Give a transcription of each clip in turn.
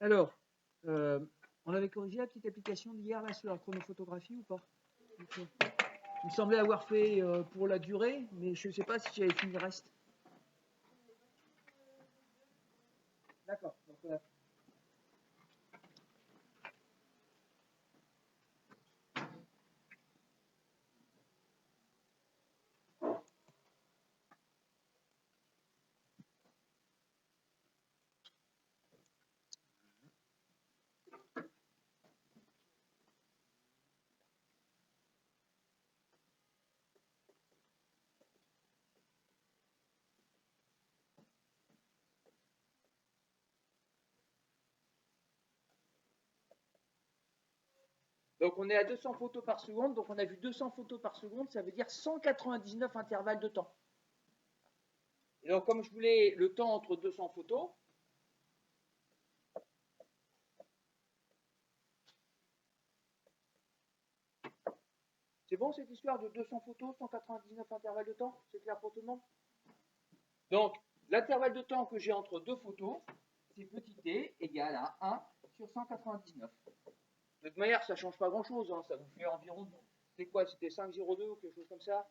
Alors, on avait corrigé la petite application d'hier là sur la chronophotographie ou pas? Il me semblait avoir fait pour la durée, mais je ne sais pas si j'avais fini le reste. D'accord. Donc, donc on est à 200 photos par seconde, donc on a vu 200 photos par seconde, ça veut dire 199 intervalles de temps. Et donc comme je voulais le temps entre 200 photos, c'est bon cette histoire de 200 photos, 199 intervalles de temps? C'est clair pour tout le monde? Donc l'intervalle de temps que j'ai entre deux photos, c'est petit t égale à 1 sur 199. De toute manière, ça ne change pas grand-chose, hein, ça vous fait environ, c'est quoi, c'était 5,02 ou quelque chose comme ça?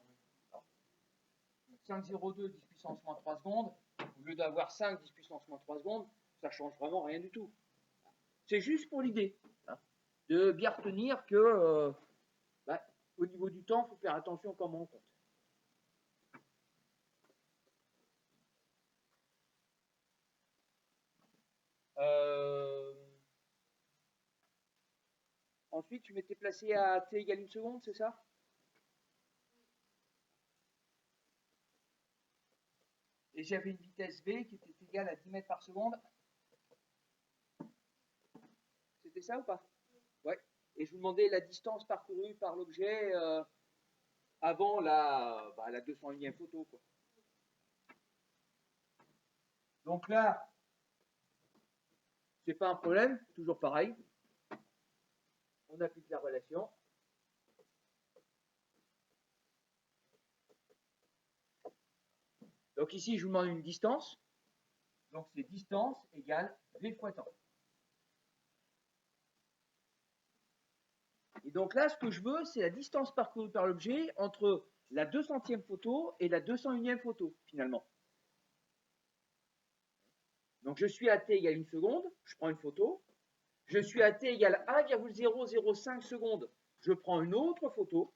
5,02 10 puissance moins 3 secondes, au lieu d'avoir 5 10 puissance moins 3 secondes, ça ne change vraiment rien du tout. C'est juste pour l'idée, hein, de bien retenir que au niveau du temps, il faut faire attention comment on compte. Ensuite, tu m'étais placé à t égale 1 seconde, c'est ça? Et j'avais une vitesse v qui était égale à 10 mètres par seconde. C'était ça ou pas? Ouais. Et je vous demandais la distance parcourue par l'objet avant la 201e photo, quoi. Donc là, c'est pas un problème, toujours pareil. On applique la relation. Donc ici, je vous demande une distance. Donc c'est distance égale v fois temps. Et donc là, ce que je veux, c'est la distance parcourue par l'objet entre la 200e photo et la 201e photo, finalement. Donc je suis à t égale 1 seconde, je prends une photo. Je suis à t égale 1,005 secondes, je prends une autre photo.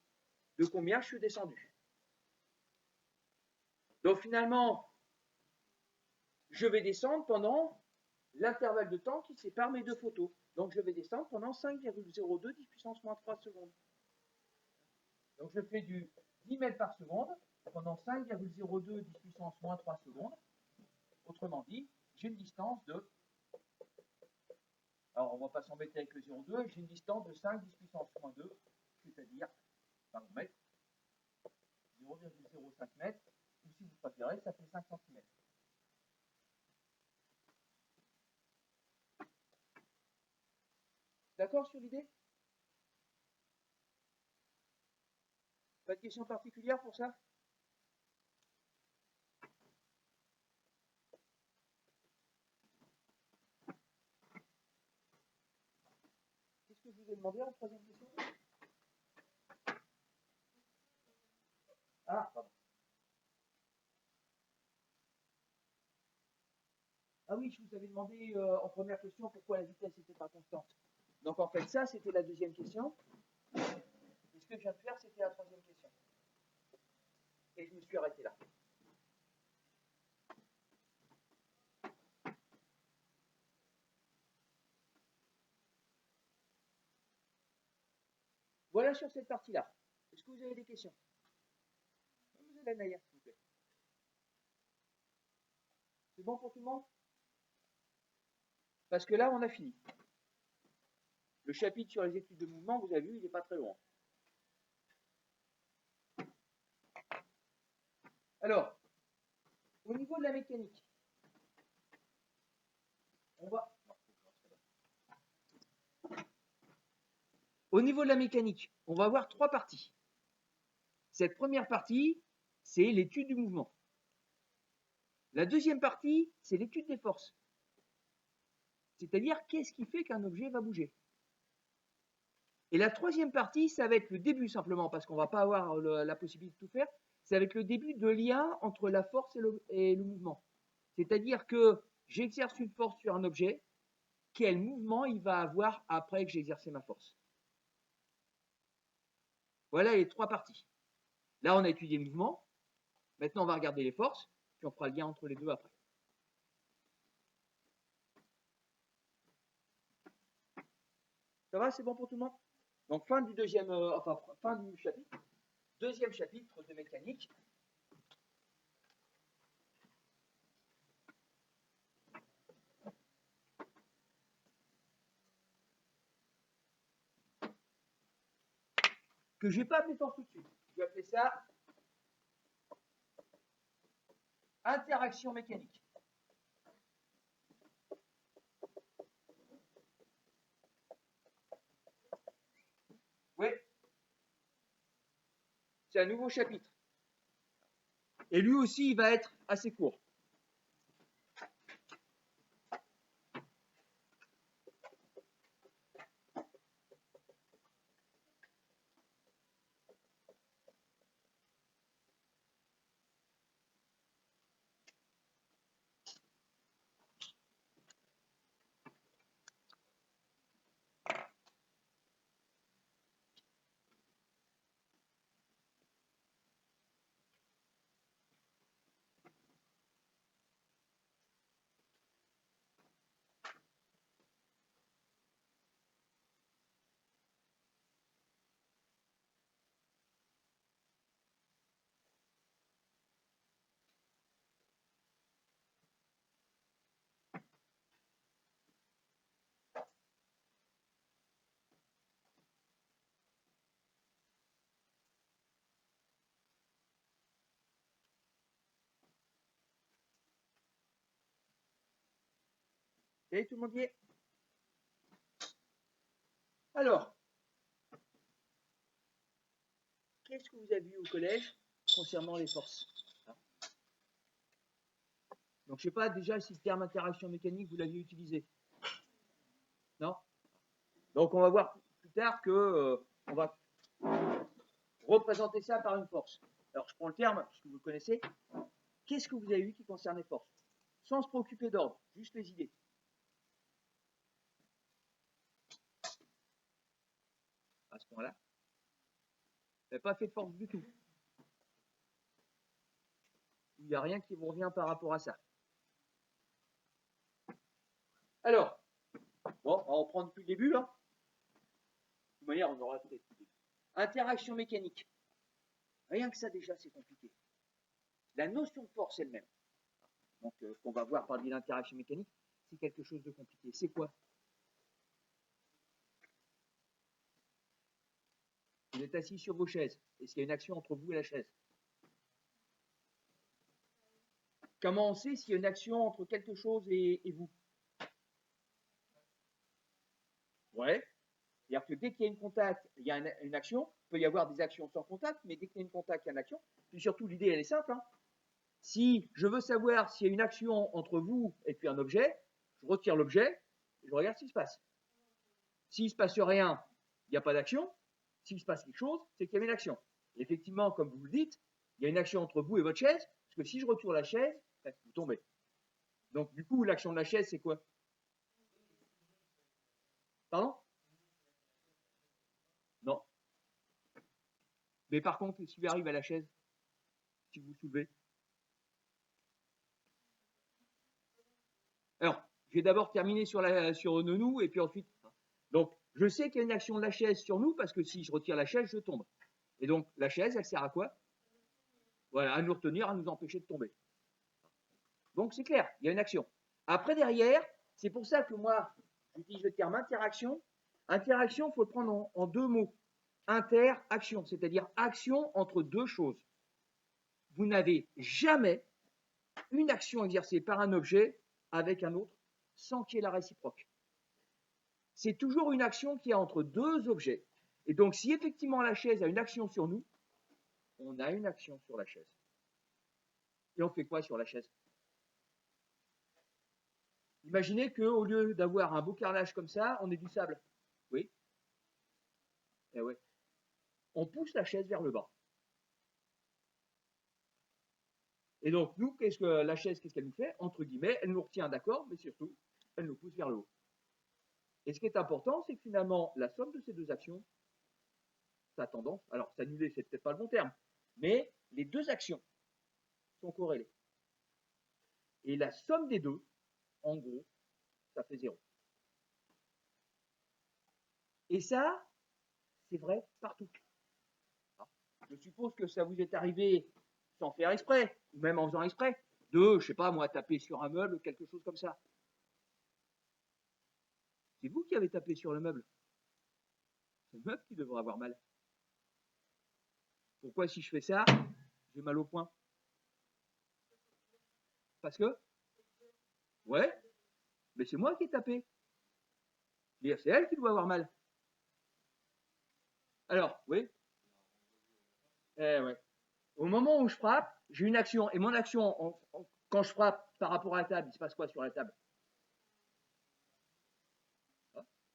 De combien je suis descendu? Donc finalement, je vais descendre pendant l'intervalle de temps qui sépare mes deux photos. Donc je vais descendre pendant 5,02 10 puissance moins 3 secondes. Donc je fais du 10 mètres par seconde pendant 5,02 10 puissance moins 3 secondes. Autrement dit, j'ai une distance de... Alors on ne va pas s'embêter avec le 0,2, j'ai une distance de 5 10 puissance moins 2, c'est-à-dire, par mètre, 0,05 mètres, ou si vous préférez, ça fait 5 cm. D'accord sur l'idée? Pas de question particulière pour ça? Qu'est-ce que je vous ai demandé en troisième question? Ah, pardon. Ah oui, je vous avais demandé en première question pourquoi la vitesse n'était pas constante. Donc en fait, ça, c'était la deuxième question. Et ce que je viens de faire, c'était la troisième question. Et je me suis arrêté là. Voilà sur cette partie-là. Est-ce que vous avez des questions? Vous avez la Naya, s'il vous plaît. C'est bon pour tout le monde? Parce que là, on a fini. Le chapitre sur les études de mouvement, vous avez vu, il n'est pas très loin. Alors, au niveau de la mécanique, on va avoir trois parties. Cette première partie, c'est l'étude du mouvement. La deuxième partie, c'est l'étude des forces. C'est-à-dire, qu'est-ce qui fait qu'un objet va bouger? Et la troisième partie, ça va être le début simplement, parce qu'on ne va pas avoir la possibilité de tout faire. Ça va être le début de lien entre la force et le mouvement. C'est-à-dire que j'exerce une force sur un objet, quel mouvement il va avoir après que j'ai exercé ma force. Voilà les trois parties. Là, on a étudié le mouvement. Maintenant, on va regarder les forces, puis on fera le lien entre les deux après. Ça va, c'est bon pour tout le monde? Donc, fin du fin du chapitre. Deuxième chapitre de mécanique. Que je ne vais pas appeler force tout de suite. Je vais appeler ça interaction mécanique. Oui. C'est un nouveau chapitre. Et lui aussi, il va être assez court. Et tout le monde y est? Alors, qu'est-ce que vous avez vu au collège concernant les forces? Donc, je ne sais pas déjà si le terme interaction mécanique, vous l'aviez utilisé. Non? Donc, on va voir plus tard que on va représenter ça par une force. Alors, je prends le terme, puisque vous le connaissez. Qu'est-ce que vous avez vu qui concerne les forces? Sans se préoccuper d'ordre, juste les idées. À ce point-là, vous n'avez pas fait de force du tout. Il n'y a rien qui vous revient par rapport à ça. Alors, bon, on reprend depuis le début, là. De toute manière, on aura fait depuis le début. Interaction mécanique. Rien que ça, déjà, c'est compliqué. La notion de force elle-même, donc ce qu'on va voir par le biais d'interaction mécanique, c'est quelque chose de compliqué. C'est quoi? Vous êtes assis sur vos chaises. Est-ce qu'il y a une action entre vous et la chaise? Comment on sait s'il y a une action entre quelque chose et vous? Ouais. C'est-à-dire que dès qu'il y a une contact, il y a une action. Il peut y avoir des actions sans contact, mais dès qu'il y a une contact, il y a une action. Puis surtout, l'idée, elle est simple. Hein. Si je veux savoir s'il y a une action entre vous et puis un objet, je retire l'objet et je regarde ce qui se passe. S'il ne se passe rien, il n'y a pas d'action. S'il se passe quelque chose, c'est qu'il y avait une action. Et effectivement, comme vous le dites, il y a une action entre vous et votre chaise, parce que si je retourne la chaise, vous tombez. Donc, du coup, l'action de la chaise, c'est quoi? Pardon? Non. Mais par contre, si vous arrivez à la chaise, si vous soulevez. Alors, je vais d'abord terminer sur nous, et puis ensuite. Donc, je sais qu'il y a une action de la chaise sur nous, parce que si je retire la chaise, je tombe. Et donc, la chaise, elle sert à quoi? Voilà, à nous retenir, à nous empêcher de tomber. Donc, c'est clair, il y a une action. Après, derrière, c'est pour ça que moi, j'utilise le terme interaction. Interaction, il faut le prendre en deux mots. Interaction, c'est-à-dire action entre deux choses. Vous n'avez jamais une action exercée par un objet avec un autre sans qu'il y ait la réciproque. C'est toujours une action qui est entre deux objets. Et donc, si effectivement la chaise a une action sur nous, on a une action sur la chaise. Et on fait quoi sur la chaise? Imaginez qu'au lieu d'avoir un beau carrelage comme ça, on ait du sable. Oui. Eh ouais. On pousse la chaise vers le bas. Et donc, nous, la chaise, qu'est-ce qu'elle nous fait? Entre guillemets, elle nous retient, d'accord, mais surtout, elle nous pousse vers le haut. Et ce qui est important, c'est que finalement, la somme de ces deux actions, ça a tendance, alors s'annuler, c'est peut-être pas le bon terme, mais les deux actions sont corrélées. Et la somme des deux, en gros, ça fait 0. Et ça, c'est vrai partout. Je suppose que ça vous est arrivé sans faire exprès, ou même en faisant exprès, de, je sais pas moi, taper sur un meuble, quelque chose comme ça. C'est vous qui avez tapé sur le meuble. C'est le meuble qui devrait avoir mal. Pourquoi si je fais ça, j'ai mal au poing? Parce que, ouais, mais c'est moi qui ai tapé. C'est elle qui doit avoir mal. Alors, oui, ouais. Au moment où je frappe, j'ai une action. Et mon action, quand je frappe par rapport à la table, il se passe quoi sur la table?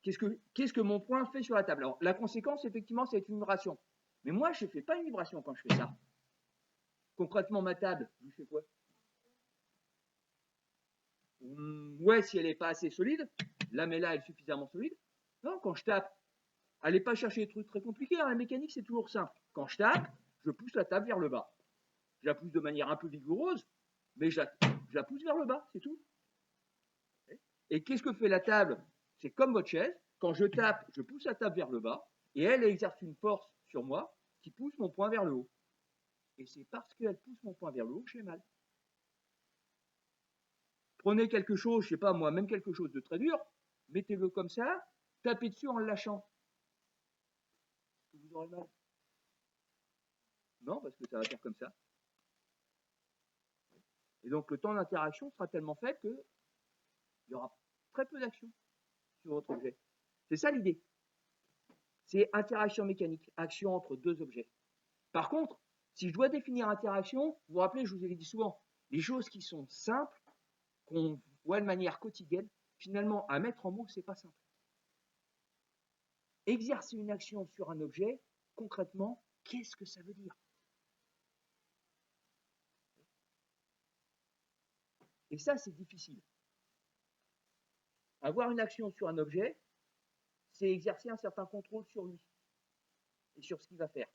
Qu'est-ce que mon poing fait sur la table? Alors, la conséquence, effectivement, c'est une vibration. Mais moi, je ne fais pas une vibration quand je fais ça. Concrètement, ma table, je fais quoi? Ouais, si elle n'est pas assez solide. Là, mais là, elle est suffisamment solide. Non, quand je tape, allez pas chercher des trucs très compliqués. Hein. La mécanique, c'est toujours simple. Quand je tape, je pousse la table vers le bas. Je la pousse de manière un peu vigoureuse, mais je la pousse vers le bas, c'est tout. Et qu'est-ce que fait la table? C'est comme votre chaise. Quand je tape, je pousse la table vers le bas, et elle exerce une force sur moi qui pousse mon poing vers le haut. Et c'est parce qu'elle pousse mon poing vers le haut que j'ai mal. Prenez quelque chose, je sais pas moi, même quelque chose de très dur, mettez-le comme ça, tapez dessus en le lâchant. Vous aurez mal. Non, parce que ça va faire comme ça. Et donc le temps d'interaction sera tellement faible qu'il y aura très peu d'action sur votre objet. C'est ça l'idée. C'est interaction mécanique, action entre deux objets. Par contre, si je dois définir interaction, vous vous rappelez, je vous ai dit souvent, les choses qui sont simples, qu'on voit de manière quotidienne, finalement, à mettre en mots, c'est pas simple. Exercer une action sur un objet, concrètement, qu'est-ce que ça veut dire? Et ça, c'est difficile. Avoir une action sur un objet, c'est exercer un certain contrôle sur lui et sur ce qu'il va faire.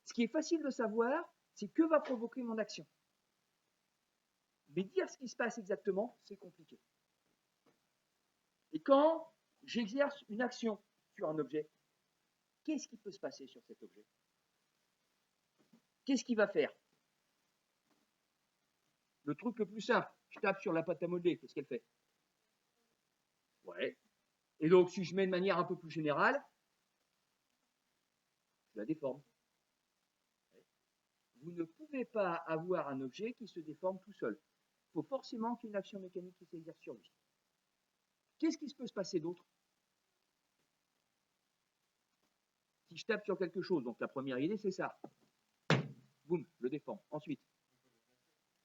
Ce qui est facile de savoir, c'est que va provoquer mon action. Mais dire ce qui se passe exactement, c'est compliqué. Et quand j'exerce une action sur un objet, qu'est-ce qui peut se passer sur cet objet? Qu'est-ce qu'il va faire? Le truc le plus simple, je tape sur la pâte à modeler, qu'est-ce qu'elle fait? Ouais. Et donc, si je mets de manière un peu plus générale, je la déforme. Vous ne pouvez pas avoir un objet qui se déforme tout seul. Il faut forcément qu'il y ait une action mécanique qui s'exerce sur lui. Qu'est-ce qui peut se passer d'autre? Si je tape sur quelque chose, donc la première idée, c'est ça. Boum, je le déforme. Ensuite,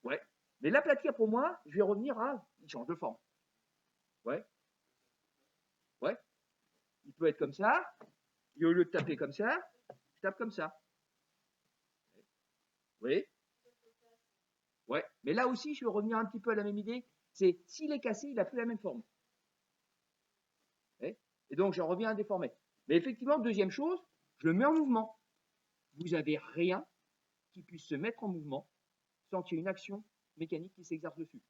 ouais. Mais l'aplatir, pour moi, je vais revenir à, il change de forme. Ouais. Ouais. Il peut être comme ça, et au lieu de taper comme ça, je tape comme ça. Oui. Ouais. Mais là aussi, je vais revenir un petit peu à la même idée. C'est s'il est cassé, il n'a plus la même forme. Ouais. Et donc, je reviens à déformer. Mais effectivement, deuxième chose, je le mets en mouvement. Vous n'avez rien qui puisse se mettre en mouvement sans qu'il y ait une action mécanique qui s'exerce dessus.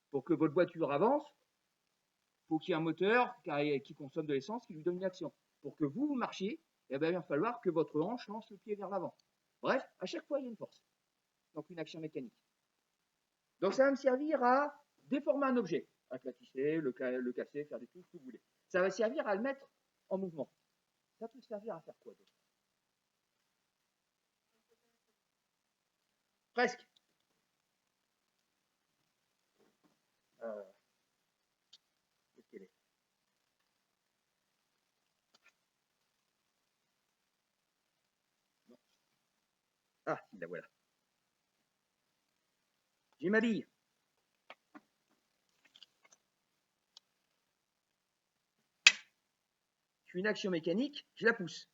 Pour que votre voiture avance, il faut qu'il y ait un moteur qui consomme de l'essence qui lui donne une action. Pour que vous marchiez, il va falloir que votre hanche lance le pied vers l'avant. Bref, à chaque fois, il y a une force. Donc, une action mécanique. Donc, ça va me servir à déformer un objet, aplatisser, le casser, faire des trucs, ce que vous voulez. Ça va servir à le mettre en mouvement. Ça peut servir à faire quoi d'autre? Presque. Qu'est-ce qu'elle est? Non. Ah, si, la voilà. J'ai ma bille. fais une action mécanique, je la pousse.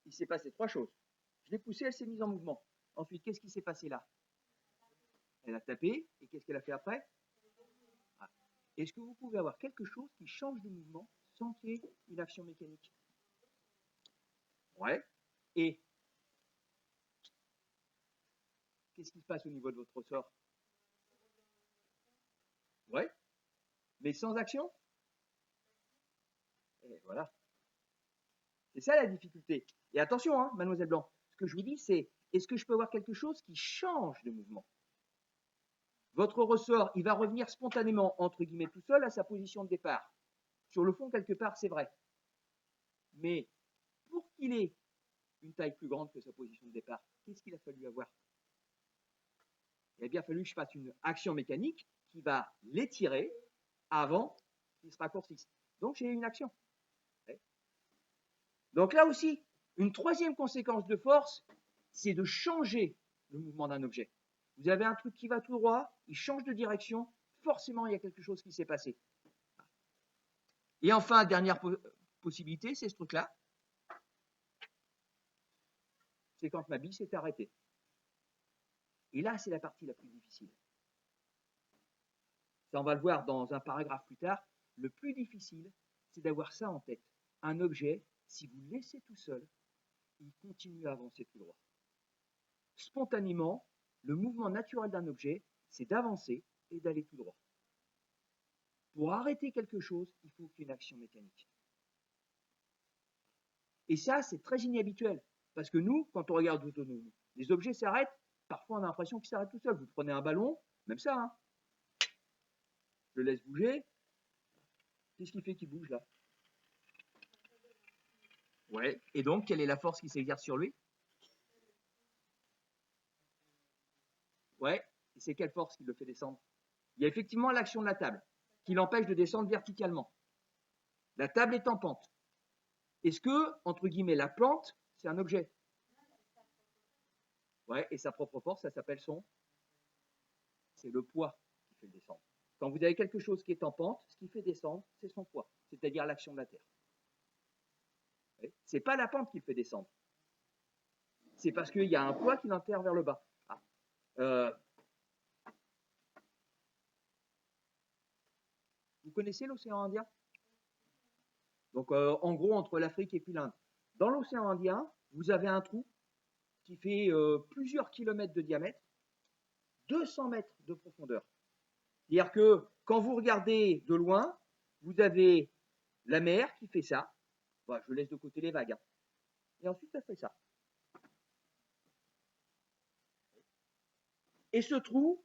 Il s'est passé 3 choses. Je l'ai poussée, elle s'est mise en mouvement. Ensuite, qu'est-ce qui s'est passé là? Elle a tapé, et qu'est-ce qu'elle a fait après? Ah. Est-ce que vous pouvez avoir quelque chose qui change de mouvement sans qu'il y ait une action mécanique? Ouais. Et qu'est-ce qui se passe au niveau de votre ressort? Ouais. Mais sans action? Et voilà. C'est ça la difficulté. Et attention, hein, mademoiselle Blanc, ce que je vous dis, c'est est-ce que je peux avoir quelque chose qui change de mouvement? Votre ressort, il va revenir spontanément, entre guillemets, tout seul à sa position de départ. Sur le fond, quelque part, c'est vrai. Mais pour qu'il ait une taille plus grande que sa position de départ, qu'est-ce qu'il a fallu avoir? Il a bien fallu que je fasse une action mécanique qui va l'étirer avant qu'il se raccourcisse. Donc, j'ai une action. Donc là aussi, une troisième conséquence de force, c'est de changer le mouvement d'un objet. Vous avez un truc qui va tout droit, il change de direction, forcément il y a quelque chose qui s'est passé. Et enfin, dernière possibilité, c'est ce truc-là. C'est quand ma bille s'est arrêtée. Et là, c'est la partie la plus difficile. Ça, on va le voir dans un paragraphe plus tard. Le plus difficile, c'est d'avoir ça en tête. Un objet, si vous le laissez tout seul, il continue à avancer tout droit. Spontanément, le mouvement naturel d'un objet, c'est d'avancer et d'aller tout droit. Pour arrêter quelque chose, il faut qu'il y ait une action mécanique. Et ça, c'est très inhabituel. Parce que nous, quand on regarde l'autonomie, les objets s'arrêtent, parfois on a l'impression qu'ils s'arrêtent tout seuls. Vous prenez un ballon, même ça, hein. Je le laisse bouger. Qu'est-ce qui fait qu'il bouge là? Ouais. Et donc, quelle est la force qui s'exerce sur lui? Ouais. Et c'est quelle force qui le fait descendre? Il y a effectivement l'action de la table qui l'empêche de descendre verticalement. La table est en pente. Est-ce que, entre guillemets, la pente, c'est un objet? Ouais, et sa propre force, ça s'appelle c'est le poids qui fait le descendre. Quand vous avez quelque chose qui est en pente, ce qui fait descendre, c'est son poids, c'est-à-dire l'action de la Terre. C'est pas la pente qui le fait descendre. C'est parce qu'il y a un poids qui l'enterre vers le bas. Ah. Vous connaissez l'océan Indien? Donc, en gros, entre l'Afrique et puis l'Inde. Dans l'océan Indien, vous avez un trou qui fait plusieurs kilomètres de diamètre, 200 mètres de profondeur. C'est-à-dire que quand vous regardez de loin, vous avez la mer qui fait ça. Bon, je laisse de côté les vagues. Hein. Et ensuite, ça fait ça. Et ce trou,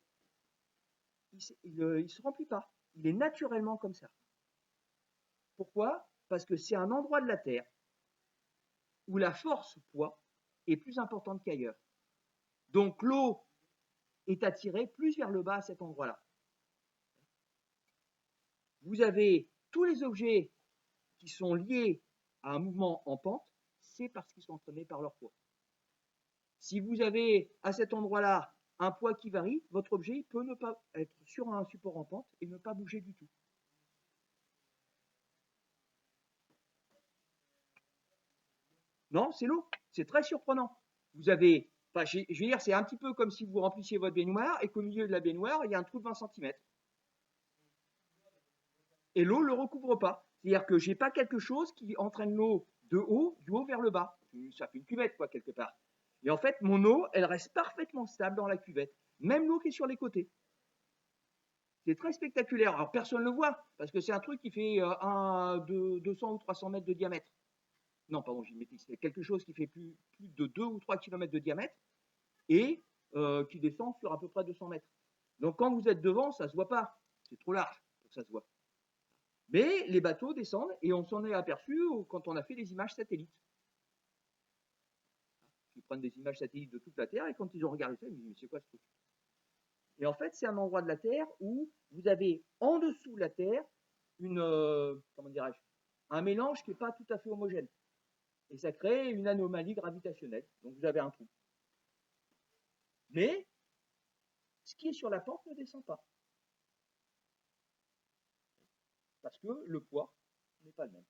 il ne se remplit pas. Il est naturellement comme ça. Pourquoi? Parce que c'est un endroit de la Terre où la force poids est plus importante qu'ailleurs. Donc l'eau est attirée plus vers le bas à cet endroit-là. Vous avez tous les objets qui sont liés à un mouvement en pente, c'est parce qu'ils sont entraînés par leur poids. Si vous avez à cet endroit-là un poids qui varie, votre objet peut ne pas être sur un support en pente et ne pas bouger du tout. Non, c'est l'eau. C'est très surprenant. Vous avez, enfin, je veux dire, c'est un petit peu comme si vous remplissiez votre baignoire et qu'au milieu de la baignoire, il y a un trou de 20 cm. Et l'eau ne le recouvre pas. C'est-à-dire que je n'ai pas quelque chose qui entraîne l'eau de haut, du haut vers le bas. Ça fait une cuvette, quoi, quelque part. Et en fait, mon eau, elle reste parfaitement stable dans la cuvette. Même l'eau qui est sur les côtés. C'est très spectaculaire. Alors, personne ne le voit, parce que c'est un truc qui fait 200 ou 300 mètres de diamètre. Non, pardon, j'ai une bêtise. C'est quelque chose qui fait plus de 2 ou 3 km de diamètre et qui descend sur à peu près 200 mètres. Donc, quand vous êtes devant, ça ne se voit pas. C'est trop large pour que ça se voit. Mais les bateaux descendent et on s'en est aperçu quand on a fait des images satellites. Ils prennent des images satellites de toute la Terre et quand ils ont regardé ça, ils me disent mais c'est quoi ce truc? Et en fait, c'est un endroit de la Terre où vous avez en dessous de la Terre comment dirais-je, un mélange qui n'est pas tout à fait homogène. Et ça crée une anomalie gravitationnelle. Donc vous avez un trou. Mais ce qui est sur la pente ne descend pas. Parce que le poids n'est pas le même.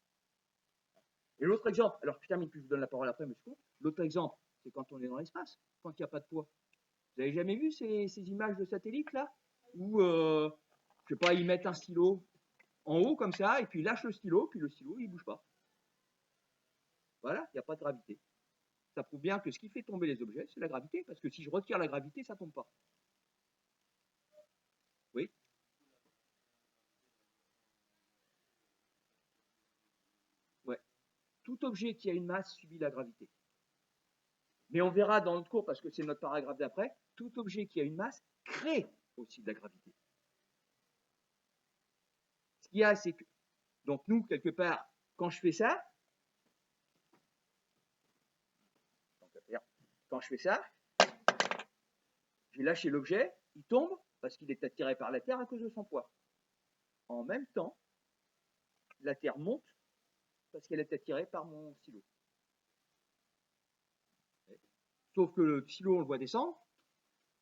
Et l'autre exemple, alors je termine puis je vous donne la parole après, monsieur Comte. L'autre exemple, c'est quand on est dans l'espace, quand il n'y a pas de poids. Vous avez jamais vu ces images de satellites là où, je sais pas, ils mettent un stylo en haut comme ça, et puis ils lâchent le stylo, puis le stylo il bouge pas. Voilà, il n'y a pas de gravité. Ça prouve bien que ce qui fait tomber les objets, c'est la gravité, parce que si je retire la gravité, ça ne tombe pas. Oui. Ouais. Tout objet qui a une masse subit la gravité. Mais on verra dans notre cours, parce que c'est notre paragraphe d'après, tout objet qui a une masse crée aussi de la gravité. Ce qu'il y a, c'est que, donc nous, quelque part, quand je fais ça, j'ai lâché l'objet, il tombe, parce qu'il est attiré par la Terre à cause de son poids. En même temps, la Terre monte, parce qu'elle est attirée par mon stylo. Sauf que le stylo, on le voit descendre,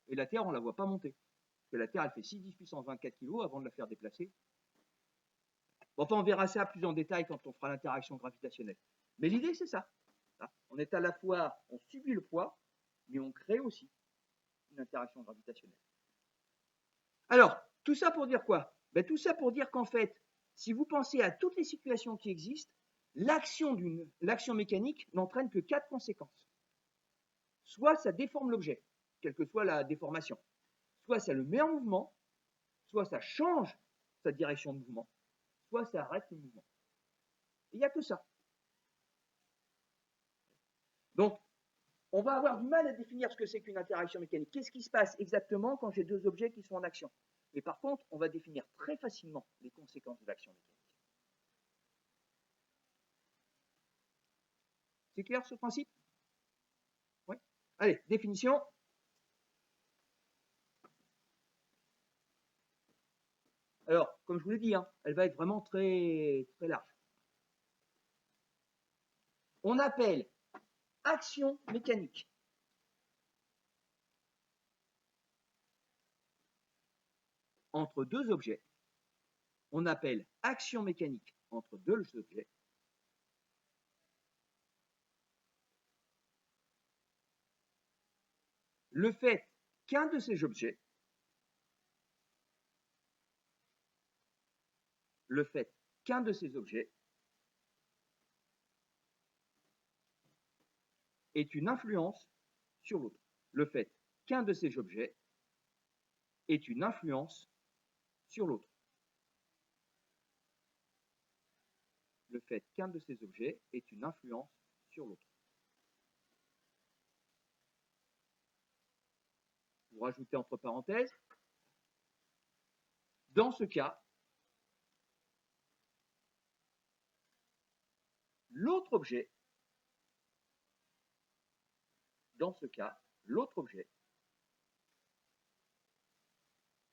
et la Terre, on ne la voit pas monter. Parce que la Terre, elle fait 6 10 puissance 24 kg avant de la faire déplacer. Bon, enfin, on verra ça plus en détail quand on fera l'interaction gravitationnelle. Mais l'idée, c'est ça. On est à la fois, on subit le poids, mais on crée aussi une interaction gravitationnelle. Alors, tout ça pour dire quoi? Ben, tout ça pour dire qu'en fait, si vous pensez à toutes les situations qui existent, l'action mécanique n'entraîne que 4 conséquences. Soit ça déforme l'objet, quelle que soit la déformation. Soit ça le met en mouvement, soit ça change sa direction de mouvement, soit ça arrête le mouvement. Il n'y a que ça. Donc, on va avoir du mal à définir ce que c'est qu'une interaction mécanique. Qu'est-ce qui se passe exactement quand j'ai deux objets qui sont en action? Mais par contre, on va définir très facilement les conséquences de l'action mécanique. C'est clair ce principe? Oui. Allez, définition. Alors, comme je vous l'ai dit, elle va être vraiment très, très large. On appelle action mécanique entre deux objets. On appelle action mécanique entre deux objets le fait qu'un de ces objets, est une influence sur l'autre. Le fait qu'un de ces objets est une influence sur l'autre. Le fait qu'un de ces objets est une influence sur l'autre. Vous rajoutez entre parenthèses, dans ce cas, l'autre objet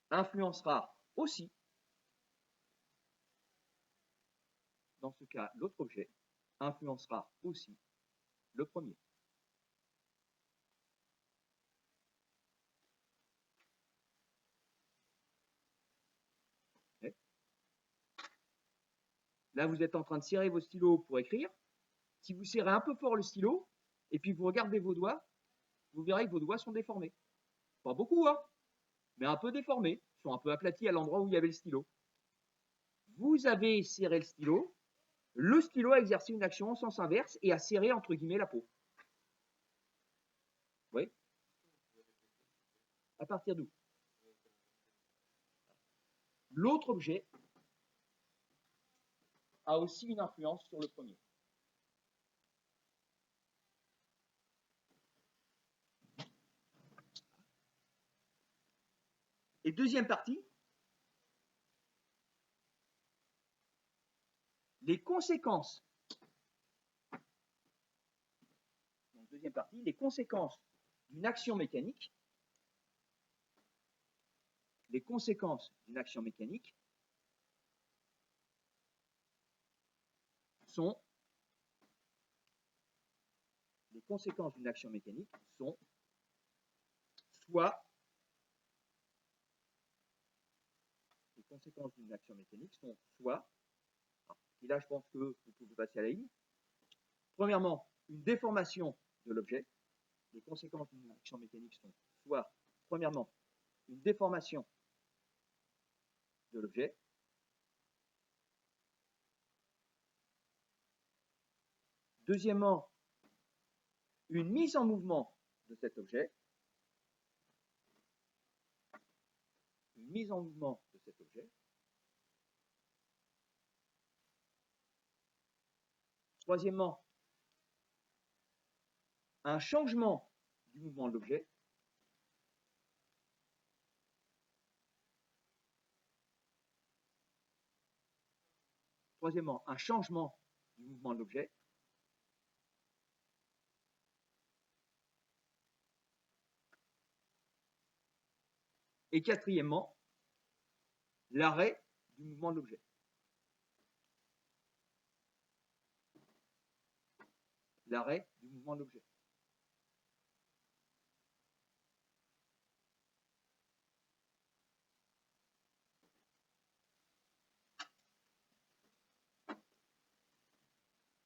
influencera aussi, le premier. Okay. Là, vous êtes en train de serrer vos stylos pour écrire. Si vous serrez un peu fort le stylo, et puis vous regardez vos doigts, vous verrez que vos doigts sont déformés. Pas beaucoup, mais un peu déformés. Ils sont un peu aplatis à l'endroit où il y avait le stylo. Vous avez serré le stylo a exercé une action en sens inverse et a serré, entre guillemets, la peau. Oui. À partir d'où? L'autre objet a aussi une influence sur le premier. Et deuxième partie, les conséquences. Donc, deuxième partie, les conséquences d'une action mécanique. Les conséquences d'une action mécanique sont soit conséquences d'une action mécanique sont soit, et là je pense que vous pouvez passer à la ligne, premièrement, une déformation de l'objet. Les conséquences d'une action mécanique sont soit, premièrement, une déformation de l'objet, deuxièmement, une mise en mouvement de cet objet, une mise en mouvement de cet objet, troisièmement, un changement du mouvement de l'objet, troisièmement, un changement du mouvement de l'objet, et quatrièmement, l'arrêt du mouvement de l'objet. L'arrêt du mouvement de l'objet.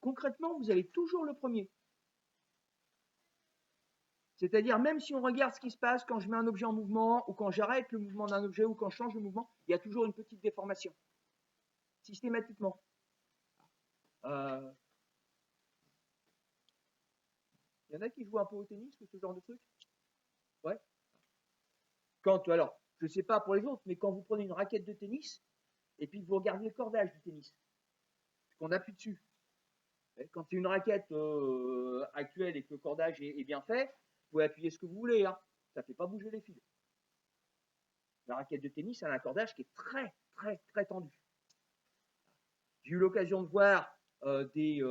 Concrètement, vous avez toujours le premier. C'est-à-dire, même si on regarde ce qui se passe quand je mets un objet en mouvement, ou quand j'arrête le mouvement d'un objet, ou quand je change de mouvement, il y a toujours une petite déformation. Systématiquement. Il y en a qui jouent un peu au tennis, ou ce genre de truc? Ouais. Alors, je ne sais pas pour les autres, mais quand vous prenez une raquette de tennis, et puis vous regardez le cordage du tennis, qu'on appuie dessus. Quand c'est une raquette actuelle et que le cordage est bien fait, vous pouvez appuyer ce que vous voulez, hein. Ça ne fait pas bouger les fils. La raquette de tennis, elle a un cordage qui est très, très, très tendu. J'ai eu l'occasion de voir des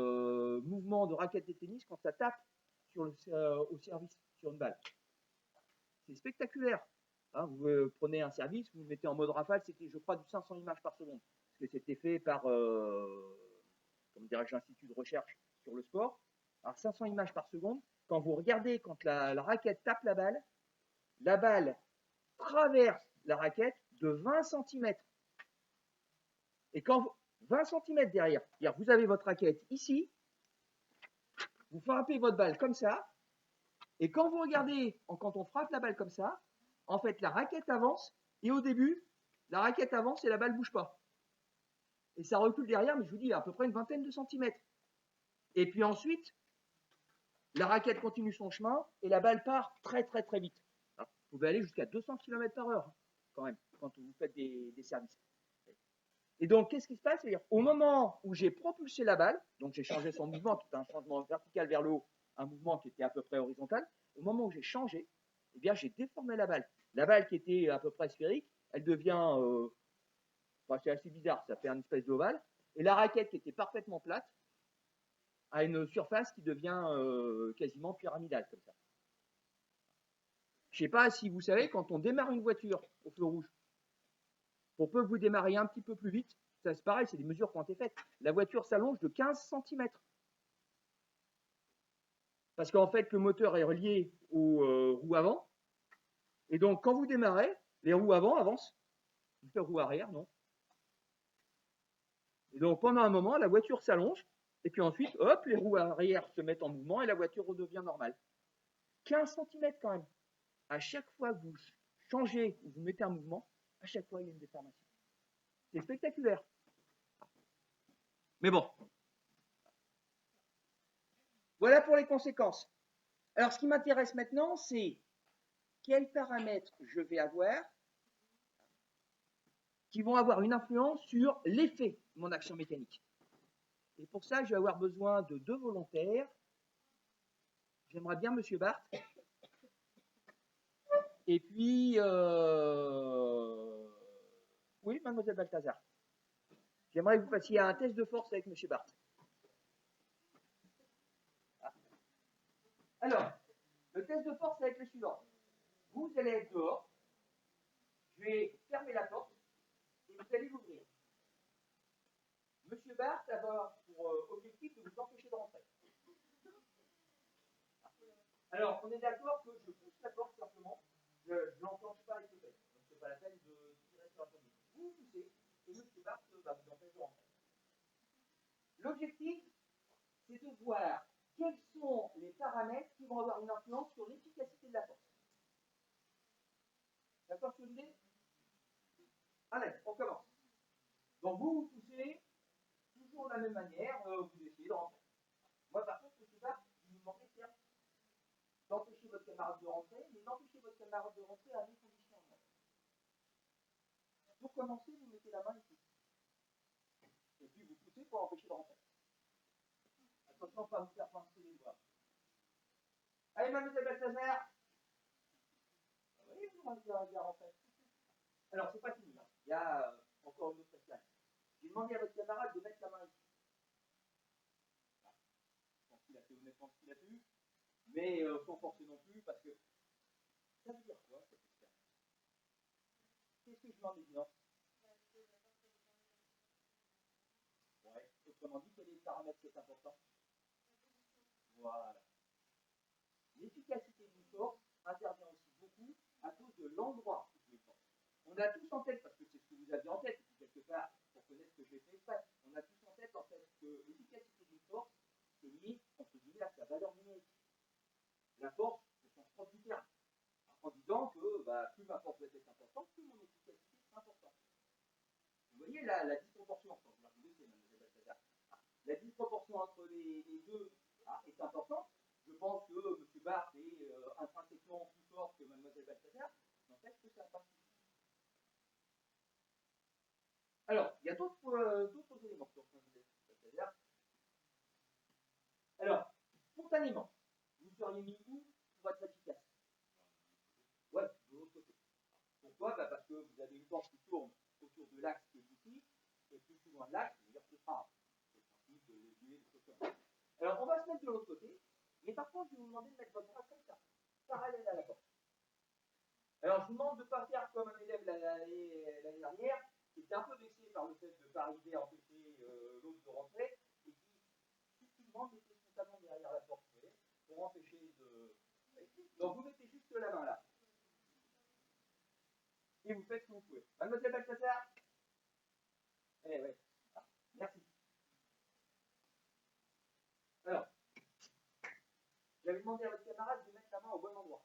mouvements de raquettes de tennis quand ça tape au service sur une balle. C'est spectaculaire. Hein, vous prenez un service, vous le mettez en mode rafale, c'était, je crois, du 500 images par seconde. Parce que c'était fait par, comme dirais-je, l'Institut de recherche sur le sport. Alors 500 images par seconde, quand vous regardez, quand la raquette tape la balle traverse la raquette de 20 cm. Et quand vous, 20 cm derrière, vous avez votre raquette ici, vous frappez votre balle comme ça, et quand vous regardez, quand on frappe la balle comme ça, en fait la raquette avance, et au début, la raquette avance et la balle ne bouge pas. Et ça recule derrière, mais je vous dis à peu près une vingtaine de centimètres. Et puis ensuite, la raquette continue son chemin et la balle part très très très vite. Alors, vous pouvez aller jusqu'à 200 km/h quand même, quand vous faites des services. Et donc, qu'est-ce qui se passe? C'est-à-dire, au moment où j'ai propulsé la balle, donc j'ai changé son mouvement, qui est un changement vertical vers le haut, un mouvement qui était à peu près horizontal, au moment où j'ai changé, eh bien, j'ai déformé la balle. La balle qui était à peu près sphérique, elle devient, c'est assez bizarre, ça fait une espèce d'ovale, et la raquette qui était parfaitement plate a une surface qui devient quasiment pyramidale, comme ça. Je ne sais pas si vous savez, quand on démarre une voiture au feu rouge, pour peu que vous démarriez un petit peu plus vite, ça c'est pareil, c'est des mesures qui ont été faites. La voiture s'allonge de 15 cm. Parce qu'en fait, le moteur est relié aux roues avant. Et donc, quand vous démarrez, les roues avant avancent. Les roues arrière, non. Et donc, pendant un moment, la voiture s'allonge. Et puis ensuite, hop, les roues arrière se mettent en mouvement et la voiture redevient normale. 15 cm quand même. À chaque fois que vous changez ou vous mettez un mouvement, à chaque fois, il y a une déformation. C'est spectaculaire. Mais bon. Voilà pour les conséquences. Alors, ce qui m'intéresse maintenant, c'est quels paramètres je vais avoir qui vont avoir une influence sur l'effet de mon action mécanique. Et pour ça, je vais avoir besoin de 2 volontaires. J'aimerais bien Monsieur Barthes. Et puis, oui, Mademoiselle Balthazar. J'aimerais que vous fassiez un test de force avec Monsieur Barthes. Alors, le test de force va être le suivant. Vous allez être dehors. Je vais fermer la porte et vous allez l'ouvrir. Monsieur Barthes a pour objectif de vous empêcher de rentrer. Alors, on est d'accord que je pousse la porte simplement. Je n'enclenche pas avec le fait. Donc, ce n'est pas la peine de tirer sur la porte. Vous poussez. barre va vous empêcher de rentrer. L'objectif, c'est de voir quels sont les paramètres qui vont avoir une influence sur l'efficacité de la force. D'accord sur l'idée? Allez, on commence. Donc vous poussez toujours de la même manière, vous essayez de rentrer. Moi par contre, je vous demande d'empêcher votre camarade de rentrer, mais d'empêcher votre camarade de rentrer à mes conditions. Pour commencer, vous mettez la main ici. Et puis vous poussez pour empêcher de rentrer. Attention, pas vous faire pincer les doigts. Allez, mademoiselle Balthazar. Oui, vous m'avez bien rentré. Alors, c'est pas fini. Hein. Il y a encore une autre escalade. J'ai demandé à votre camarade de mettre la main ici. Voilà. Je pense qu'il a fait honnêtement ce qu'il a pu, mais sans forcer non plus, parce que ça veut dire quoi cette escalade? Qu'est-ce que je mets en évidence? Ouais. Autrement dit, quel est le paramètre qui est important? Voilà. L'efficacité d'une force intervient aussi beaucoup à cause de l'endroit où je mets force. On a tous en tête, parce que c'est ce que vous aviez en tête, quelque part, pour connaître ce que j'ai fait exprès, on a tous en tête en fait que l'efficacité d'une force, c'est lié, entre guillemets, à sa valeur numérique. La force, c'est son propre du terme. En disant que plus ma force va être importante, plus mon efficacité sera importante. Vous voyez la disproportion, quand vous la reconnaissez, mademoiselle Balthazar. La disproportion entre les deux est importante. Je pense que M. Barthes est intrinsèquement plus fort que Mlle Balthazar, n'empêche que ça n'a pas suffi. Alors, il y a d'autres éléments sur Mlle Balthazar. Alors, spontanément, vous seriez mis où pour être efficace? Ouais, de l'autre côté. Pourquoi? Parce que vous avez une force qui tourne autour de l'axe qui est ici, et plus souvent de l'axe, c'est-à-dire que ce sera le principe de levier, de choses comme ça. Alors, on va se mettre de l'autre côté, mais par contre, je vais vous demander de mettre votre bras comme ça, parallèle à la porte. Alors, je vous demande de ne pas faire comme un élève l'année dernière, qui était un peu vexé par le fait de ne pas arriver à empêcher l'autre de rentrer, et qui subtilement mettait son talon derrière la porte, vous voyez, pour empêcher de... Donc, vous mettez juste la main là. Et vous faites ce que vous pouvez. Mademoiselle Balthazar. Eh ouais. Merci. Alors, j'avais demandé à votre camarade de mettre la main au bon endroit.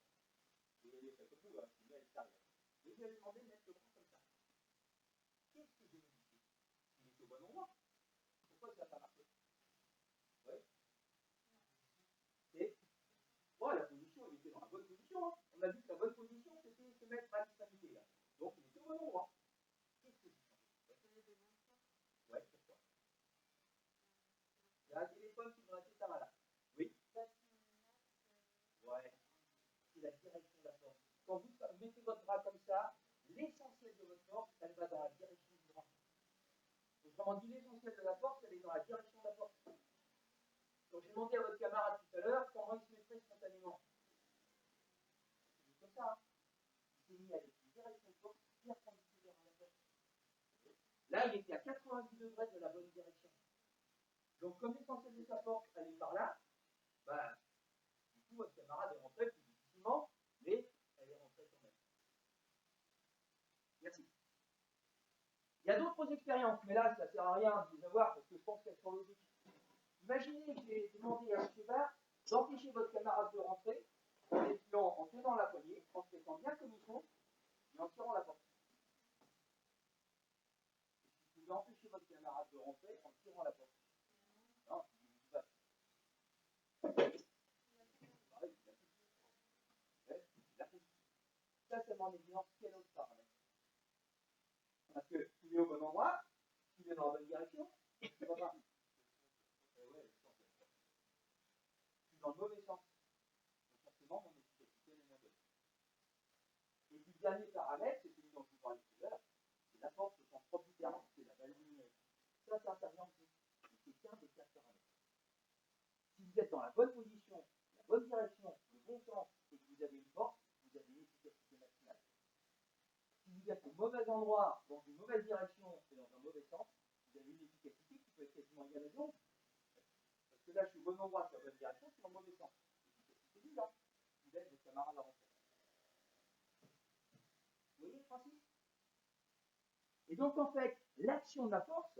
Vous l'avez fait comme vous, hein, c'est bien à l'extérieur. Mais je lui avais demandé de mettre le bras comme ça. Qu'est-ce que j'ai dit? Il est au bon endroit. Pourquoi ça n'a pas marché? Oui. Et la position, il était dans la bonne position. Hein. On a vu que la bonne position, c'était se mettre à l'extrémité. Là. Donc, il était au bon endroit. Qu'est-ce que j'ai changé? Oui, pourquoi? Il y a un téléphone qui devrait être ta malade. Oui. Ouais. C'est la direction de la force. Quand vous mettez votre bras comme ça, l'essentiel de votre force, elle va dans la direction du bras. Autrement dit, l'essentiel de la force, elle est dans la direction de la force. Donc j'ai demandé à votre camarade tout à l'heure comment il se mettrait spontanément. C'est juste comme ça. Hein. Il s'est mis avec une direction de force perpendiculaire à la force. Là, il était à 90 degrés de la bonne direction. Donc comme l'essentiel de sa force, elle est par là, du coup, votre camarade est rentré plus difficilement, mais elle est rentrée quand même. Merci. Il y a d'autres expériences, mais là, ça ne sert à rien de les avoir parce que je pense qu'elles sont logiques. Imaginez que j'ai demandé à M. Barthes d'empêcher votre camarade de rentrer en tenant la poignée, en se mettant bien comme il faut, et en tirant la porte. Vous pouvez empêcher votre camarade de rentrer en tirant la porte. Non, ça m'en évidence quel autre paramètre. Parce que s'il est au bon endroit, s'il est dans la bonne direction, il ne va pas. Je suis dans le mauvais sens. Donc forcément, mon efficacité est moins bonne. Et puis le dernier paramètre, c'est celui dont je vous parlais tout à l'heure, c'est la force de son propre terme, c'est la valeur numérique. Ça intervient aussi. C'est qu'un des 4 paramètres. Si vous êtes dans la bonne position, la bonne direction, le bon sens, et que vous avez une force, vous avez une efficacité maximale. Si vous êtes au mauvais endroit, dans une mauvaise direction et dans un mauvais sens, vous avez une efficacité qui peut être quasiment égale à 0. Parce que là, je suis au bon endroit, je suis dans la bonne direction, je suis dans le mauvais sens. C'est lui là. Vous êtes votre camarade à rentrer. Vous voyez le principe? Et donc, en fait, l'action de la force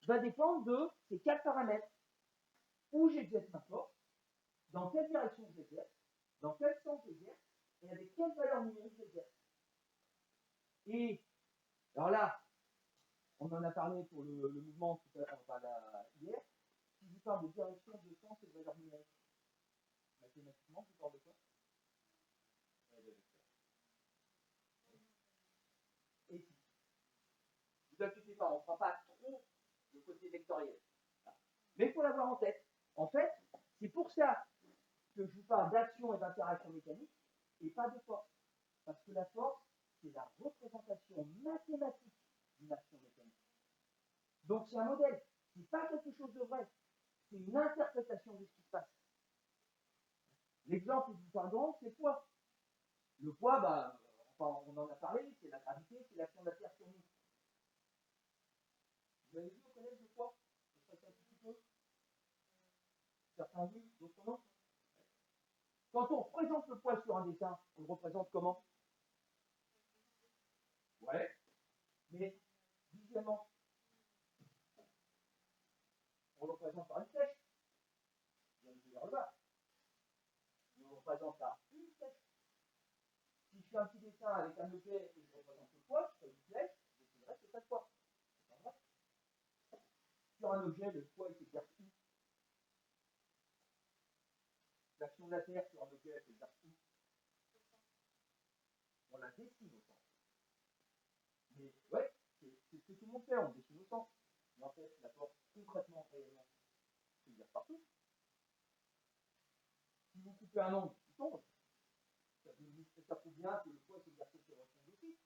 va dépendre de ces 4 paramètres. Où j'exerce ma force, dans quelle direction j'exerce, dans quel sens j'exerce, et avec quelle valeur numérique j'exerce. Et alors là, on en a parlé pour le mouvement hier. Si je parle de direction, de sens et de valeur numérique, mathématiquement, je parle de quoi? Et si. Ne vous inquiétez pas, on ne fera pas trop le côté vectoriel. Mais il faut l'avoir en tête. En fait, c'est pour ça que je vous parle d'action et d'interaction mécanique et pas de force. Parce que la force, c'est la représentation mathématique d'une action mécanique. Donc c'est un modèle, ce n'est pas quelque chose de vrai, c'est une interprétation de ce qui se passe. L'exemple du pardon, c'est le poids. Le poids, on en a parlé, c'est la gravité, c'est l'action de la Terre sur nous. Vous avez vu au collège le poids? Je un petit peu. Certains oui, d'autres non. Quand on représente le poids sur un dessin, on le représente comment? Ouais. Mais visuellement, on le représente par une flèche. Je viens de vers le bas. On le représente par une flèche. Si je fais un petit dessin avec un objet et que je représente le poids, je fais une flèche, je déciderai que c'est pas de poids. C'est pas vrai. Sur un objet, le poids il s'exerce où? L'action de la Terre sur un objet, elle s'exerce où? On la dessine au centre. Mais ouais, c'est ce que tout le monde fait, on dessine au centre. Mais en fait, la force concrètement, réellement, s'exerce partout. Si vous coupez un ongle, il tombe. Ça prouve bien que le poids s'exerce sur votre ongle aussi.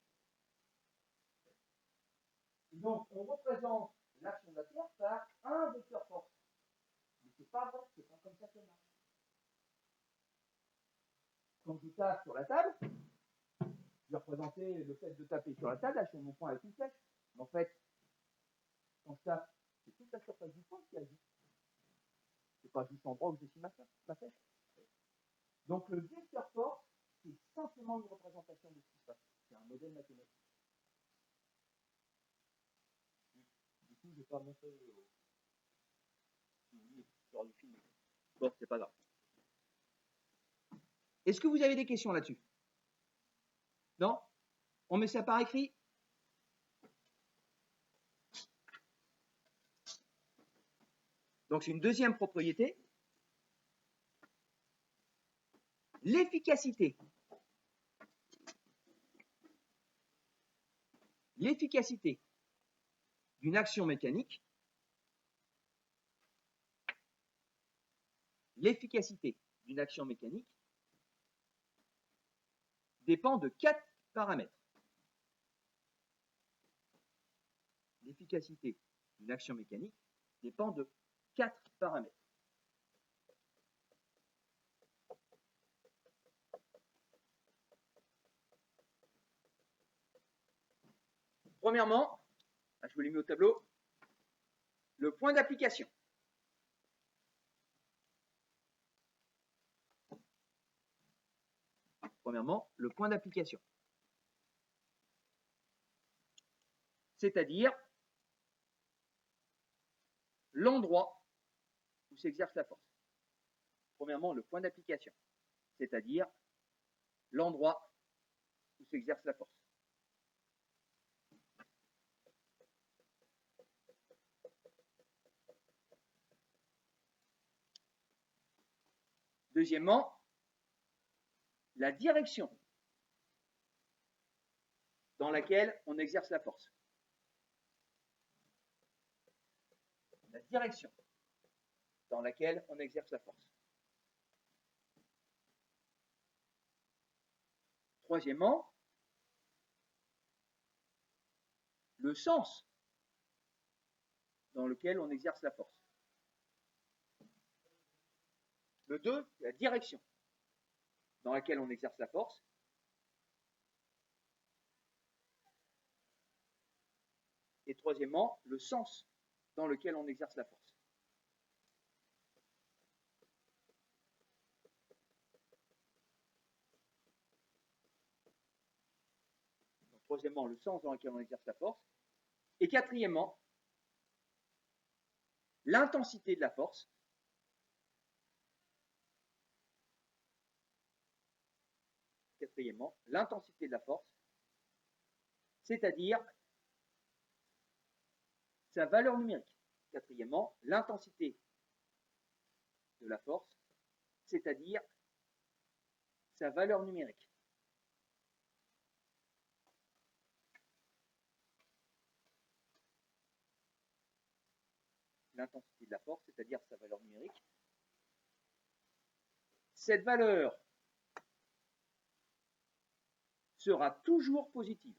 Et donc, on représente l'action de la Terre par un vecteur force. Mais c'est pas vrai, c'est pas comme ça qu'elle marche. Quand je tape sur la table, je vais représenter le fait de taper sur la table, là, je fais mon point avec une flèche. Mais en fait, quand je tape, c'est toute la surface du point qui agit. C'est pas juste en endroit où je dessine ma flèche. Donc, le vecteur force, c'est simplement une représentation de ce qui se passe. C'est un modèle mathématique. Du coup, je ne vais pas montrer genre du film. Bon, c'est pas grave. Est-ce que vous avez des questions là-dessus? Non? On met ça par écrit? Donc, c'est une deuxième propriété. L'efficacité. L'efficacité d'une action mécanique. L'efficacité d'une action mécanique dépend de 4 paramètres. L'efficacité d'une action mécanique dépend de 4 paramètres. Premièrement, je vous l'ai mis au tableau, le point d'application. Premièrement, le point d'application. C'est-à-dire l'endroit où s'exerce la force. Premièrement, le point d'application, c'est-à-dire l'endroit où s'exerce la force. Deuxièmement, la direction dans laquelle on exerce la force. La direction dans laquelle on exerce la force. Troisièmement, le sens dans lequel on exerce la force. Le 2, la direction dans laquelle on exerce la force. Et troisièmement, le sens dans lequel on exerce la force. Donc, troisièmement, le sens dans lequel on exerce la force. Et quatrièmement, l'intensité de la force. Quatrièmement, l'intensité de la force, c'est-à-dire sa valeur numérique. Quatrièmement, l'intensité de la force, c'est-à-dire sa valeur numérique. L'intensité de la force, c'est-à-dire sa valeur numérique. Cette valeur sera toujours positive.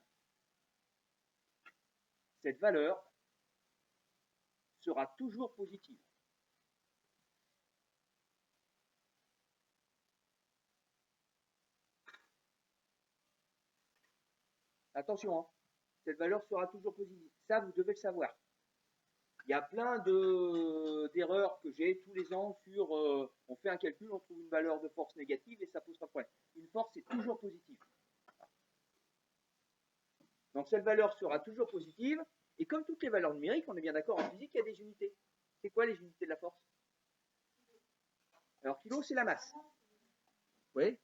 Cette valeur sera toujours positive. Attention, hein, cette valeur sera toujours positive. Ça, vous devez le savoir. Il y a plein d'erreurs que j'ai tous les ans sur on fait un calcul, on trouve une valeur de force négative et ça pose pas de problème. Une force est toujours positive. Donc cette valeur sera toujours positive. Et comme toutes les valeurs numériques, on est bien d'accord en physique, il y a des unités. C'est quoi les unités de la force? Alors kilo, c'est la masse. Oui.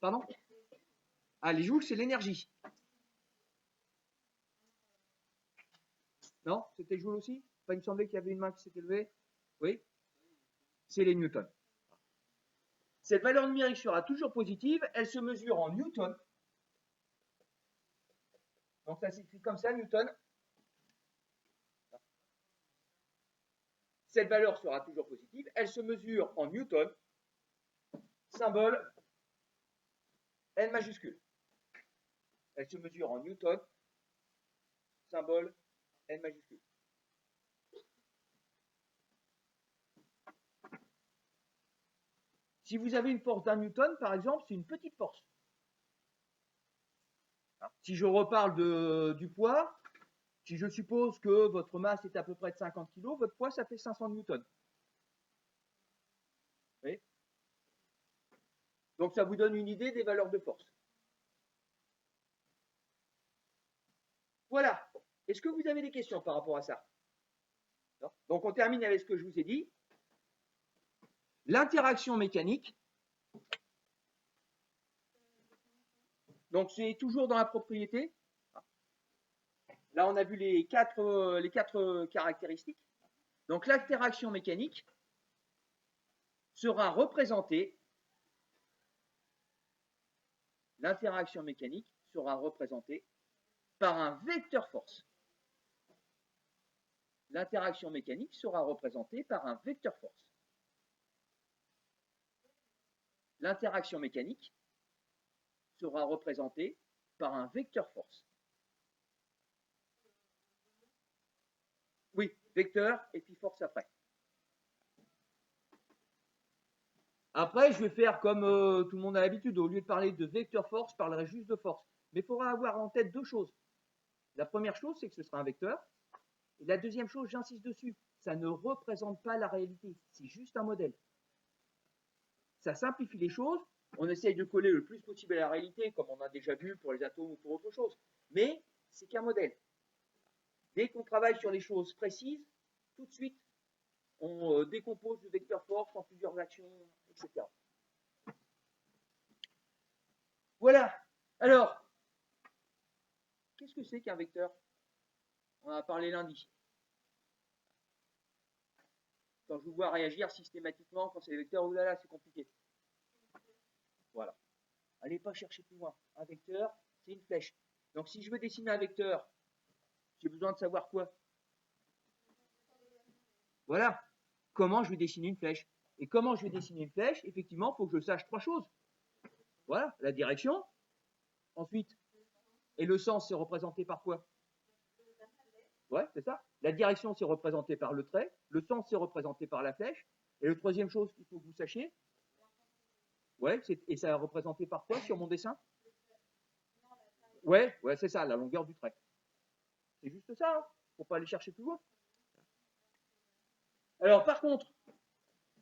Pardon? Ah, les joules, c'est l'énergie. Non? C'était joule aussi? Pas, il me semblait qu'il y avait une main qui s'était levée. Oui? C'est les newtons. Cette valeur numérique sera toujours positive. Elle se mesure en newtons. Donc ça s'écrit comme ça, newton. Cette valeur sera toujours positive. Elle se mesure en newton. Symbole N majuscule. Elle se mesure en newton. Symbole N majuscule. Si vous avez une force d'un newton, par exemple, c'est une petite force. Si je reparle du poids, si je suppose que votre masse est à peu près de 50 kg, votre poids, ça fait 500 newtons. Oui. Donc ça vous donne une idée des valeurs de force. Voilà. Est-ce que vous avez des questions par rapport à ça? Non. Donc on termine avec ce que je vous ai dit. L'interaction mécanique. Donc c'est toujours dans la propriété. Là on a vu les quatre caractéristiques. Donc l'interaction mécanique sera représentée. L'interaction mécanique sera représentée par un vecteur force. L'interaction mécanique sera représentée par un vecteur force. L'interaction mécanique sera représentée par un vecteur force. Oui, vecteur et puis force après. Après, je vais faire comme tout le monde a l'habitude. Au lieu de parler de vecteur force, je parlerai juste de force. Mais il faudra avoir en tête deux choses. La première chose, c'est que ce sera un vecteur. Et la deuxième chose, j'insiste dessus, ça ne représente pas la réalité. C'est juste un modèle. Ça simplifie les choses. On essaye de coller le plus possible à la réalité, comme on a déjà vu pour les atomes ou pour autre chose. Mais c'est qu'un modèle. Dès qu'on travaille sur les choses précises, tout de suite, on décompose le vecteur force en plusieurs actions, etc. Voilà. Alors, qu'est-ce que c'est qu'un vecteur? On en a parlé lundi. Quand je vous vois réagir systématiquement quand c'est les vecteurs, oulala, c'est compliqué. Voilà. Allez pas chercher plus loin. Un vecteur, c'est une flèche. Donc si je veux dessiner un vecteur, j'ai besoin de savoir quoi? Voilà. Comment je vais dessiner une flèche? Et comment je vais dessiner une flèche? Effectivement, il faut que je sache trois choses. Voilà, la direction. Ensuite, et le sens, c'est représenté par quoi? Ouais, c'est ça. La direction, c'est représenté par le trait. Le sens, c'est représenté par la flèche. Et la troisième chose qu'il faut que vous sachiez, ouais, et ça est représenté par quoi sur mon dessin? Ouais, c'est ça, la longueur du trait. C'est juste ça, hein. Faut pas aller chercher plus loin. Alors, par contre,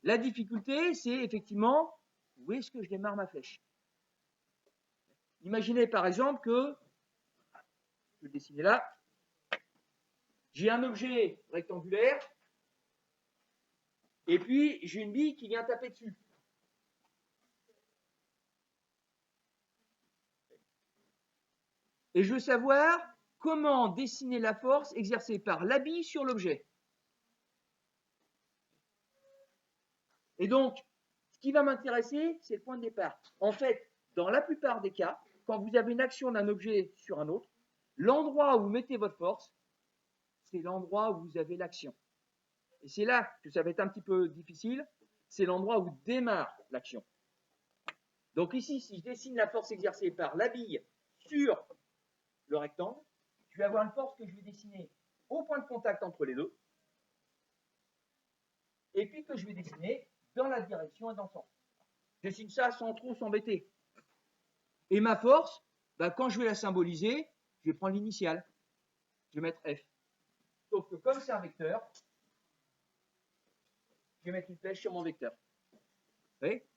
la difficulté, c'est effectivement, où est-ce que je démarre ma flèche? Imaginez par exemple que, je vais le dessiner là, J'ai un objet rectangulaire, et puis j'ai une bille qui vient taper dessus. Et je veux savoir comment dessiner la force exercée par la bille sur l'objet. Et donc, ce qui va m'intéresser, c'est le point de départ. En fait, dans la plupart des cas, quand vous avez une action d'un objet sur un autre, l'endroit où vous mettez votre force, c'est l'endroit où vous avez l'action. Et c'est là que ça va être un petit peu difficile, c'est l'endroit où démarre l'action. Donc ici, si je dessine la force exercée par la bille sur le rectangle, je vais avoir une force que je vais dessiner au point de contact entre les deux, et puis que je vais dessiner dans la direction et dans le sens. Je dessine ça sans trop s'embêter. Et ma force, quand je vais la symboliser, je vais prendre l'initiale. Je vais mettre F. Sauf que comme c'est un vecteur, je vais mettre une flèche sur mon vecteur. Vous voyez ?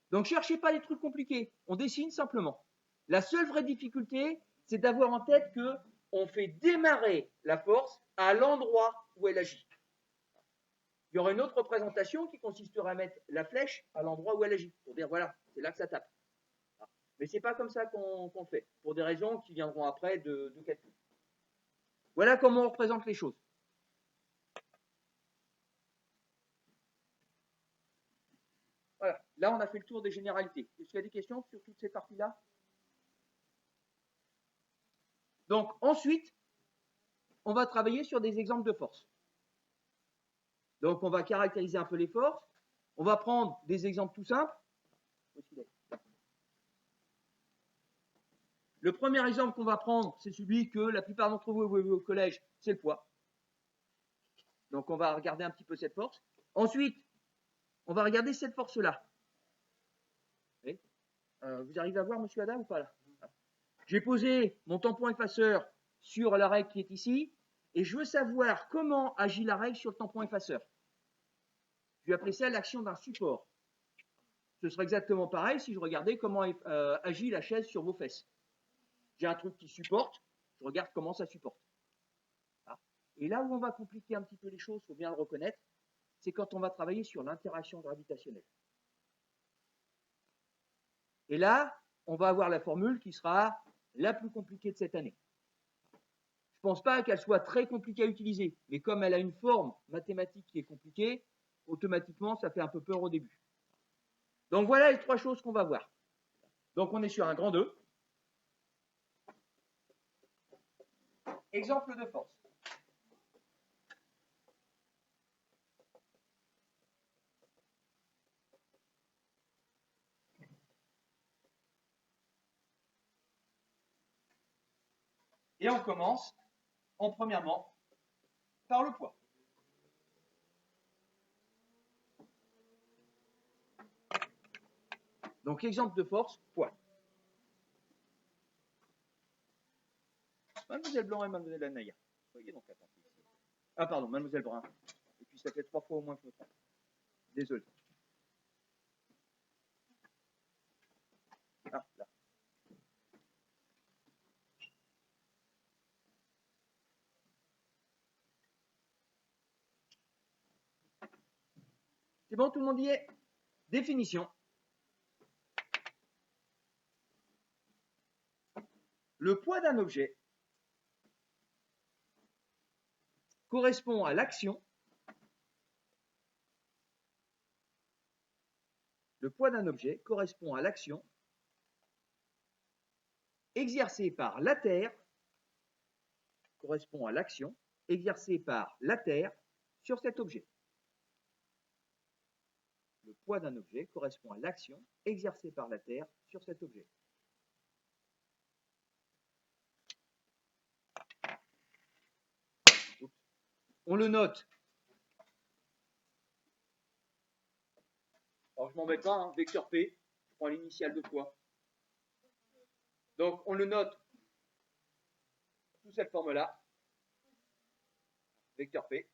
Donc, ne cherchez pas les trucs compliqués. On dessine simplement. La seule vraie difficulté, c'est d'avoir en tête qu'on fait démarrer la force à l'endroit où elle agit. Il y aura une autre représentation qui consisterait à mettre la flèche à l'endroit où elle agit, pour dire voilà, c'est là que ça tape. Mais ce n'est pas comme ça qu'on fait, pour des raisons qui viendront après de calcul. Voilà comment on représente les choses. Voilà, là on a fait le tour des généralités. Est-ce qu'il y a des questions sur toute cette partie-là? Donc ensuite, on va travailler sur des exemples de force. Donc on va caractériser un peu les forces. On va prendre des exemples tout simples. Le premier exemple qu'on va prendre, c'est celui que la plupart d'entre vous avez vu au collège, c'est le poids. Donc on va regarder un petit peu cette force. Ensuite, on va regarder cette force-là. Vous arrivez à voir, monsieur Adam, ou pas là? J'ai posé mon tampon effaceur sur la règle qui est ici, et je veux savoir comment agit la règle sur le tampon effaceur. Je vais appeler ça l'action d'un support. Ce serait exactement pareil si je regardais comment agit la chaise sur vos fesses. J'ai un truc qui supporte, je regarde comment ça supporte. Et là où on va compliquer un petit peu les choses, il faut bien le reconnaître, c'est quand on va travailler sur l'interaction gravitationnelle. Et là, on va avoir la formule qui sera la plus compliquée de cette année. Je ne pense pas qu'elle soit très compliquée à utiliser, mais comme elle a une forme mathématique qui est compliquée, automatiquement, ça fait un peu peur au début. Donc voilà les trois choses qu'on va voir. Donc on est sur un grand 2. Exemple de force. Et on commence, premièrement, par le poids. Donc, exemple de force, poids. Mademoiselle Blanc et Mademoiselle Anaya. Soyez donc attentifs ici. Ah, pardon, Mademoiselle Brun. Et puis, ça fait 3 fois au moins que je me trompe. Désolé. Ah, là. C'est bon, tout le monde y est? Définition. Le poids d'un objet correspond à l'action. Le poids d'un objet correspond à l'action exercée par la Terre, correspond à l'action exercée par la Terre sur cet objet. Le poids d'un objet correspond à l'action exercée par la Terre sur cet objet. On le note. Alors je ne m'embête pas, hein, vecteur P, je prends l'initiale de poids. Donc on le note sous cette forme-là. Vecteur P.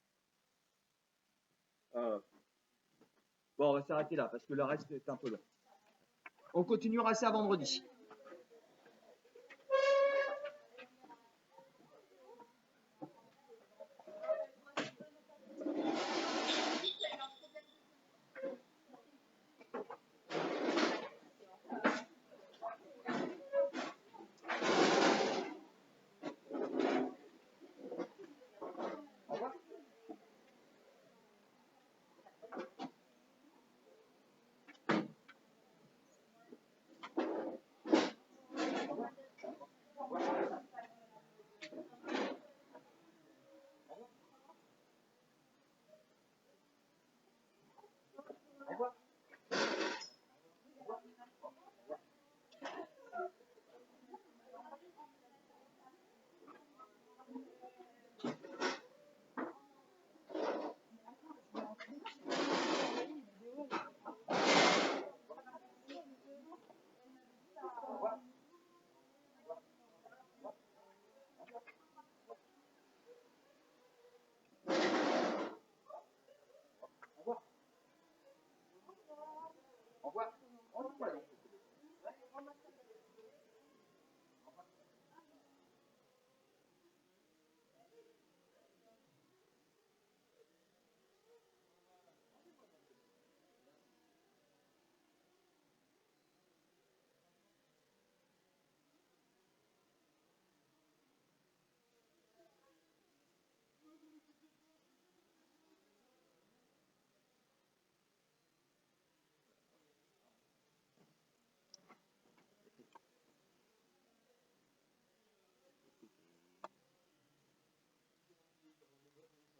Bon, on va s'arrêter là parce que le reste est un peu long. On continuera ça vendredi.